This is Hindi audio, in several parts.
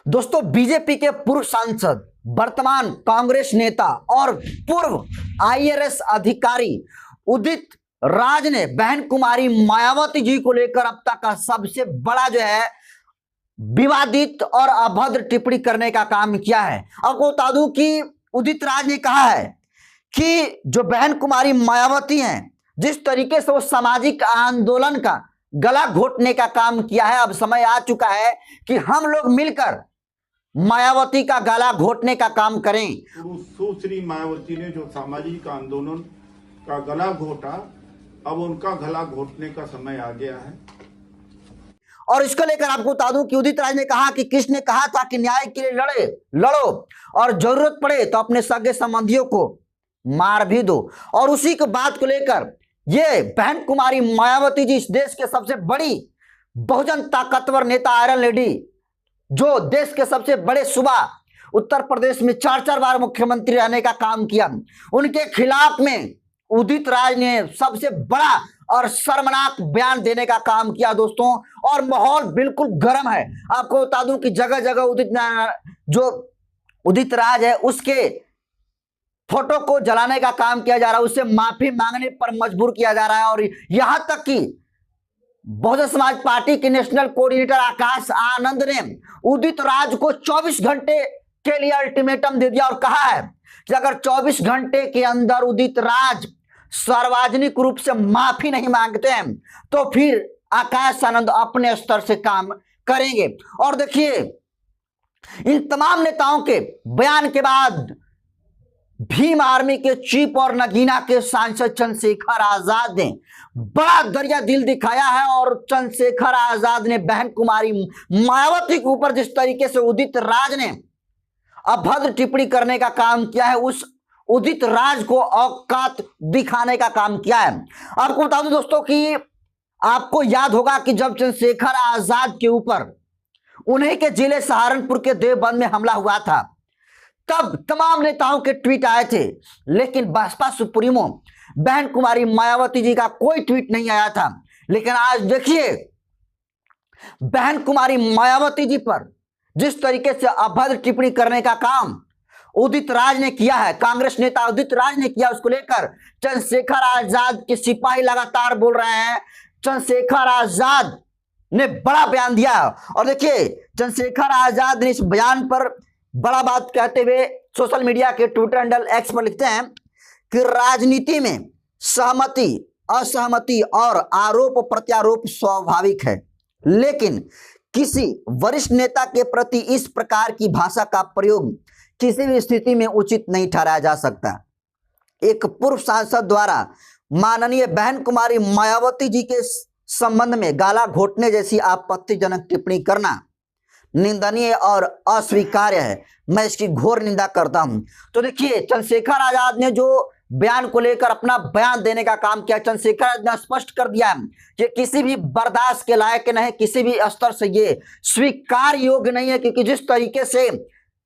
दोस्तों, बीजेपी के पूर्व सांसद, वर्तमान कांग्रेस नेता और पूर्व आईएएस अधिकारी उदित राज ने बहन कुमारी मायावती जी को लेकर अब तक का सबसे बड़ा जो है विवादित और अभद्र टिप्पणी करने का काम किया है। आपको बता दूं कि उदित राज ने कहा है कि जो बहन कुमारी मायावती हैं, जिस तरीके से वो सामाजिक आंदोलन का गला घोटने का काम किया है, अब समय आ चुका है कि हम लोग मिलकर मायावती का गला घोटने का काम करें। सुश्री मायावती ने जो सामाजिक आंदोलन का गला घोटा, अब उनका गला घोटने का समय आ गया है। और इसको लेकर आपको बता दूं कि उदित राज ने कहा कि किसने कहा था कि न्याय के लिए लड़ो और जरूरत पड़े तो अपने सगे संबंधियों को मार भी दो। और उसी के बात को लेकर ये बहन कुमारी मायावती जी इस देश के सबसे बड़ी बहुजन ताकतवर नेता, आयरन लेडी, जो देश के सबसे बड़े सूबा उत्तर प्रदेश में 4 बार मुख्यमंत्री रहने का काम किया, उनके खिलाफ में उदित राज ने सबसे बड़ा और शर्मनाक बयान देने का काम किया दोस्तों। और माहौल बिल्कुल गर्म है। आपको बता दूं कि जगह जगह उदित राज है उसके फोटो को जलाने का काम किया जा रहा है, उससे माफी मांगने पर मजबूर किया जा रहा है। और यहां तक कि बहुजन समाज पार्टी के नेशनल कोऑर्डिनेटर आकाश आनंद ने उदित राज को 24 घंटे के लिए अल्टीमेटम दे दिया और कहा है कि अगर 24 घंटे के अंदर उदित राज सार्वजनिक रूप से माफी नहीं मांगते हैं तो फिर आकाश आनंद अपने स्तर से काम करेंगे। और देखिए, इन तमाम नेताओं के बयान के बाद भीम आर्मी के चीफ और नगीना के सांसद चंद्रशेखर आजाद ने बड़ा दरिया दिल दिखाया है। और चंद्रशेखर आजाद ने बहन कुमारी मायावती के ऊपर जिस तरीके से उदित राज ने अभद्र टिप्पणी करने का काम किया है, उस उदित राज को औकात दिखाने का काम किया है। आपको बता दूं दोस्तों कि आपको याद होगा कि जब चंद्रशेखर आजाद के ऊपर उन्हीं के जिले सहारनपुर के देवबंद में हमला हुआ था, तब तमाम नेताओं के ट्वीट आए थे, लेकिन बसपा सुप्रीमो बहन कुमारी मायावती जी का कोई ट्वीट नहीं आया था। लेकिन आज देखिए, बहन कुमारी मायावती जी पर जिस तरीके से अभद्र टिप्पणी करने का काम उदित राज ने किया है, कांग्रेस नेता उदित राज ने किया, उसको लेकर चंद्रशेखर आजाद के सिपाही लगातार बोल रहे हैं। चंद्रशेखर आजाद ने बड़ा बयान दिया और देखिए, चंद्रशेखर आजाद ने इस बयान पर बड़ा बात कहते हुए सोशल मीडिया के ट्विटर हैंडल एक्स पर लिखते हैं कि राजनीति में सहमति, असहमति और आरोप प्रत्यारोप स्वाभाविक है, लेकिन किसी वरिष्ठ नेता के प्रति इस प्रकार की भाषा का प्रयोग किसी भी स्थिति में उचित नहीं ठहराया जा सकता। एक पूर्व सांसद द्वारा माननीय बहन कुमारी मायावती जी के संबंध में गाला घोटने जैसी आपत्तिजनक टिप्पणी करना निंदनीय और अस्वीकार्य है। मैं इसकी घोर निंदा करता हूं। तो देखिए, चंद्रशेखर आजाद ने जो बयान को लेकर अपना बयान देने का काम किया, चंद्रशेखर आजाद ने स्पष्ट कर दिया कि किसी भी बर्दाश्त के लायक नहीं, किसी भी स्तर से ये स्वीकार योग्य नहीं है। क्योंकि जिस तरीके से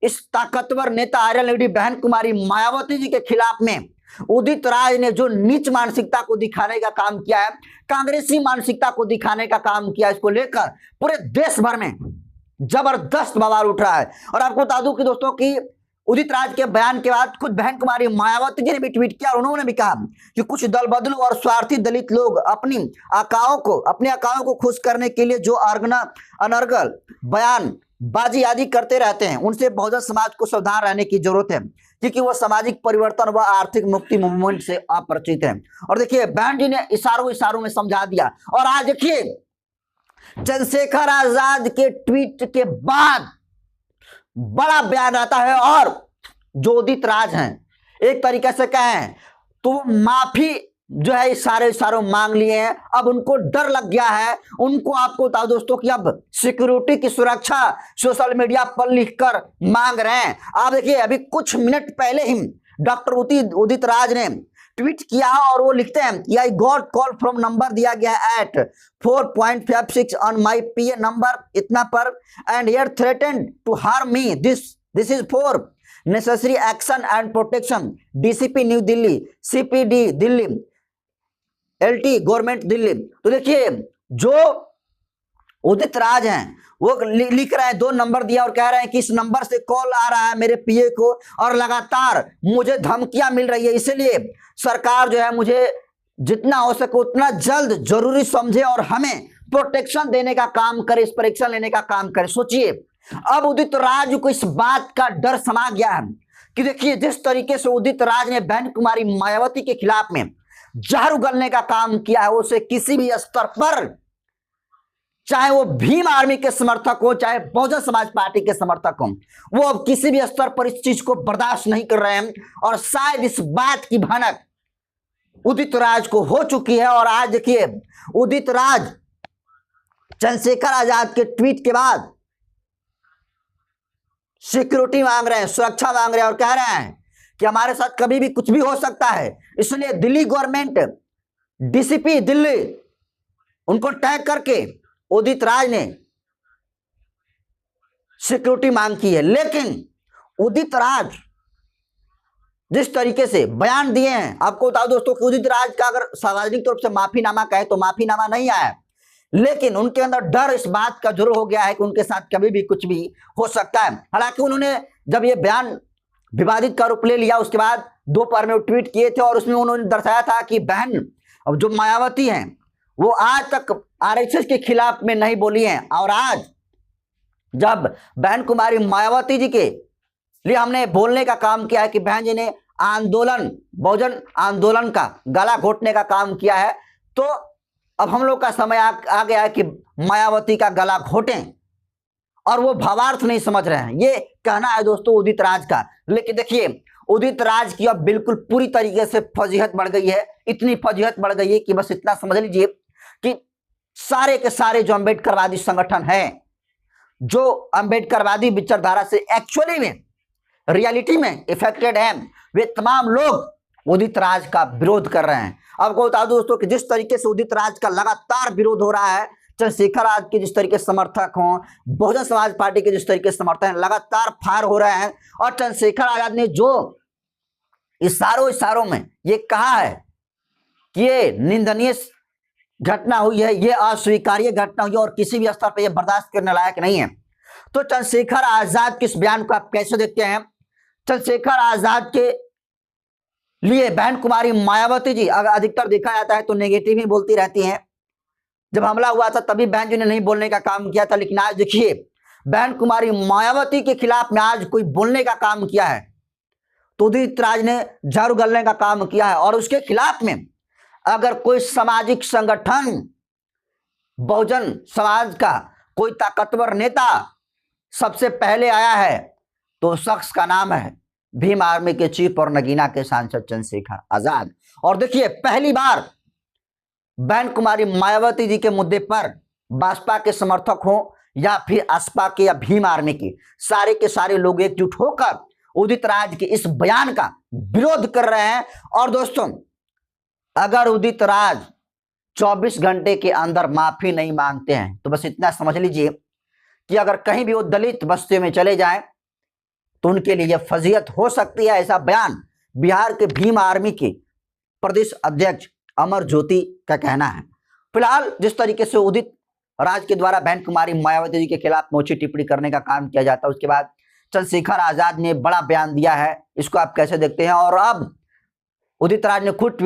इस ताकतवर नेता आयरन लेडी बहन कुमारी मायावती जी के खिलाफ में उदित राज ने जो नीच मानसिकता को दिखाने का काम किया है, कांग्रेसी मानसिकता को दिखाने का काम किया, इसको लेकर पूरे देश भर में जबरदस्त बवाल उठ रहा है। और आपको बता दूं कि दोस्तों की उदित राज के बयान के बाद खुद बहन कुमारी मायावती जी ने भी ट्वीट किया और उन्होंने भी कहा कि कुछ दल बदलू और स्वार्थी दलित लोग अपने आकाओं को खुश करने के लिए जो अनर्गल बयान बाजी आदि करते रहते हैं, उनसे बहुजन समाज को सावधान रहने की जरूरत है, क्योंकि वह सामाजिक परिवर्तन व आर्थिक मुक्ति मूवमेंट से अपरिचित है। और देखिए, बहन जी ने इशारों में समझा दिया। और आज देखिए, चंद्रशेखर आजाद के ट्वीट के बाद बड़ा बयान आता है और जो उदित राज हैं, एक तरीके से कहें तो माफी जो है इशारों मांग लिए हैं। अब उनको डर लग गया है। उनको, आपको बता दोस्तों कि अब सिक्योरिटी की सुरक्षा सोशल मीडिया पर लिखकर मांग रहे हैं। आप देखिए, अभी कुछ मिनट पहले ही डॉक्टर उदित राज ने ट्वीट किया और वो लिखते हैं कि I got call from number दिया गया है at 4.56 on my PA number इतना पर and here threatened to harm me, this is for necessary action and protection, DCP New Delhi, CPD Delhi, LT government Delhi. तो देखिए, जो उदित राज हैं, वो लिख रहे हैं, 2 नंबर दिया और कह रहे हैं कि इस नंबर से कॉल आ रहा है मेरे पीए को और लगातार मुझे धमकियां मिल रही है, इसलिए सरकार जो है मुझे जितना हो सके उतना जल्द जरूरी समझे और हमें प्रोटेक्शन देने का काम करे, इस परीक्षण लेने का काम करे। सोचिए अब उदित राज को इस बात का डर समा गया है कि देखिए जिस तरीके से उदित राज ने बहन कुमारी मायावती के खिलाफ में जहर उगलने का काम किया है, उसे किसी भी स्तर पर, चाहे वो भीम आर्मी के समर्थक हो चाहे बहुजन समाज पार्टी के समर्थक हो, वो अब किसी भी स्तर पर इस चीज को बर्दाश्त नहीं कर रहे हैं और शायद इस बात की भनक उदित राज को हो चुकी है। और आज देखिए उदित राज चंद्रशेखर आजाद के ट्वीट के बाद सिक्योरिटी मांग रहे हैं, सुरक्षा मांग रहे हैं और कह रहे हैं कि हमारे साथ कभी भी कुछ भी हो सकता है, इसलिए दिल्ली गवर्नमेंट, डीसीपी दिल्ली, उनको टैग करके उदित राज ने सिक्योरिटी मांग की है। लेकिन उदित राज जिस तरीके से बयान दिए हैं, आपको बता दो दोस्तों कि उदित राज का अगर सार्वजनिक तौर से माफीनामा कहे तो माफीनामा नहीं आया, लेकिन उनके अंदर डर इस बात का जरूर हो गया है कि उनके साथ कभी भी कुछ भी हो सकता है। हालांकि उन्होंने जब ये बयान विवादित का रूप ले लिया उसके बाद दोपहर में वो ट्वीट किए थे और उसमें उन्होंने दर्शाया था कि बहन अब जो मायावती हैं वो आज तक आरएसएस के खिलाफ में नहीं बोली हैं, और आज जब बहन कुमारी मायावती जी के लिए हमने बोलने का काम किया है कि बहन जी ने आंदोलन, बहुजन आंदोलन का गला घोटने का काम किया है, तो अब हम लोग का समय आ गया है कि मायावती का गला घोटें, और वो भावार्थ नहीं समझ रहे हैं, ये कहना है दोस्तों उदित राज का। लेकिन देखिए उदित राज की अब बिल्कुल पूरी तरीके से फजीहत बढ़ गई है, इतनी फजीहत बढ़ गई है कि बस इतना समझ लीजिए कि सारे के सारे जो अम्बेडकरवादी संगठन हैं, जो अम्बेडकरवादी विचारधारा से एक्चुअली में रियलिटी में इफेक्टेड हैं, वे तमाम लोग उदित राज का विरोध कर रहे हैं। आपको बता दो दोस्तों कि जिस तरीके से उदित राज का लगातार विरोध हो रहा है, चंद्रशेखर आजाद के जिस तरीके से समर्थक हों, बहुजन समाज पार्टी के जिस तरीके से समर्थक हैं, लगातार फायर हो रहे हैं। और चंद्रशेखर आजाद ने जो इशारों में ये कहा है कि ये निंदनीय घटना हुई है, ये अस्वीकार्य घटना हुई है और किसी भी स्तर पर यह बर्दाश्त करने लायक नहीं है। तो चंद्रशेखर आजाद के इस बयान को आप कैसे देखते हैं? चंद्रशेखर आजाद के लिए बहन कुमारी मायावती जी अगर अधिकतर देखा जाता है तो नेगेटिव ही बोलती रहती हैं। जब हमला हुआ था तभी बहन जी ने नहीं बोलने का काम किया था, लेकिन आज देखिए बहन कुमारी मायावती के खिलाफ में आज कोई बोलने का काम किया है तो उदित राज ने जहर उगलने का काम किया है। और उसके खिलाफ में अगर कोई सामाजिक संगठन, बहुजन समाज का कोई ताकतवर नेता सबसे पहले आया है तो शख्स का नाम है भीम आर्मी के चीफ और नगीना के सांसद चंद्रशेखर आजाद। और देखिए पहली बार बहन कुमारी मायावती जी के मुद्दे पर भाजपा के समर्थक हो या फिर असपा के या भीम आर्मी के सारे लोग एकजुट होकर उदित राज के इस बयान का विरोध कर रहे हैं। और दोस्तों अगर उदित राज 24 घंटे के अंदर माफी नहीं मांगते हैं तो बस इतना समझ लीजिए कि अगर कहीं भी वो दलित बस्तियों में चले जाएं तो उनके लिए यह फजीहत हो सकती है। ऐसा बयान बिहार के भीम आर्मी के प्रदेश अध्यक्ष अमर ज्योति का कहना है। फिलहाल जिस तरीके से उदित राज के द्वारा बहन कुमारी मायावती जी के खिलाफ नोची टिप्पणी करने का काम किया जाता है, उसके बाद चंद्रशेखर आजाद ने बड़ा बयान दिया है, इसको आप कैसे देखते हैं? और अब उदित राज ने खुद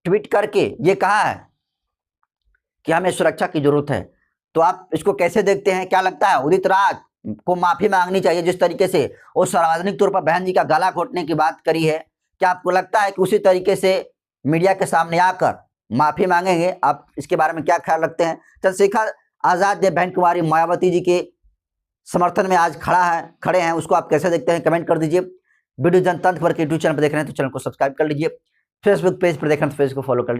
ट्वीट करके ये कहा है कि हमें सुरक्षा की जरूरत है, तो आप इसको कैसे देखते हैं? क्या लगता है उदित राज को माफी मांगनी चाहिए जिस तरीके से वो सार्वजनिक तौर पर बहन जी का गला घोटने की बात करी है? क्या आपको लगता है कि उसी तरीके से मीडिया के सामने आकर माफी मांगेंगे? आप इसके बारे में क्या ख्याल रखते हैं? चंद्रशेखर आजाद ने बहन कुमारी मायावती जी के समर्थन में आज खड़े हैं, उसको आप कैसे देखते हैं? कमेंट कर दीजिए। वीडियो जनतंत्र पर यूट्यूब चैनल पर देख रहे हैं तो चैनल को सब्सक्राइब कर लीजिए। फेसबुक पेज पर देख रहे हैं तो पेज को फॉलो कर लीजिए।